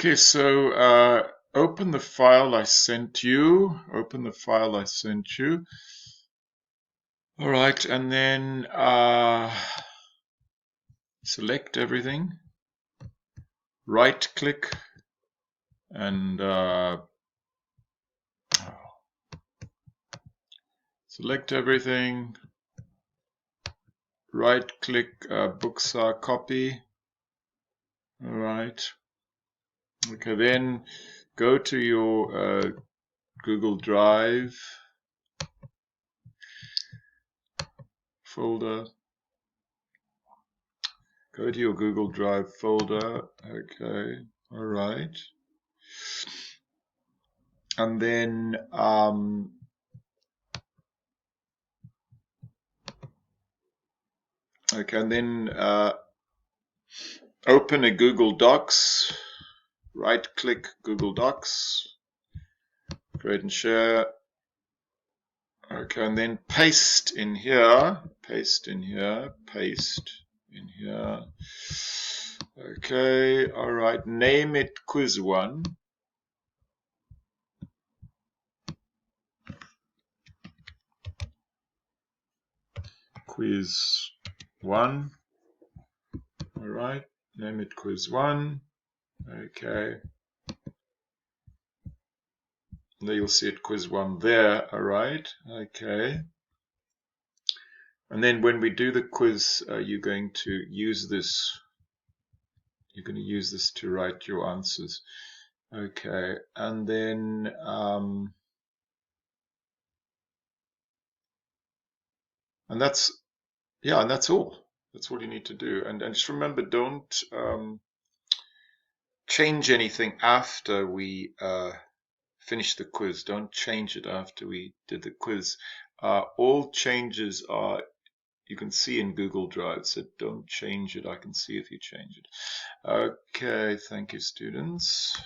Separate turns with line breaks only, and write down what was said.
Okay, so open the file I sent you. Open the file I sent you. All right, and then select everything. Right click and select everything. Right click Booksa copy. All right. Okay, then go to your Google Drive folder. Go to your Google Drive folder. Okay, all right. And then open a Google Docs. Right click Google Docs. Create and share. Okay, and then paste in here. Paste in here. Paste in here. Okay, all right. Name it Quiz 1. Quiz 1. All right. Name it Quiz 1. Okay. There you'll see it Quiz 1 there. All right. Okay. And then when we do the quiz, you're going to use this. You're going to use this to write your answers. Okay. And then and that's all. That's all you need to do. And just remember, don't change anything after we finish the quiz. Don't change it after we did the quiz. All changes are, you can see in Google Drive, so don't change it. I can see if you change it. Okay, thank you, students.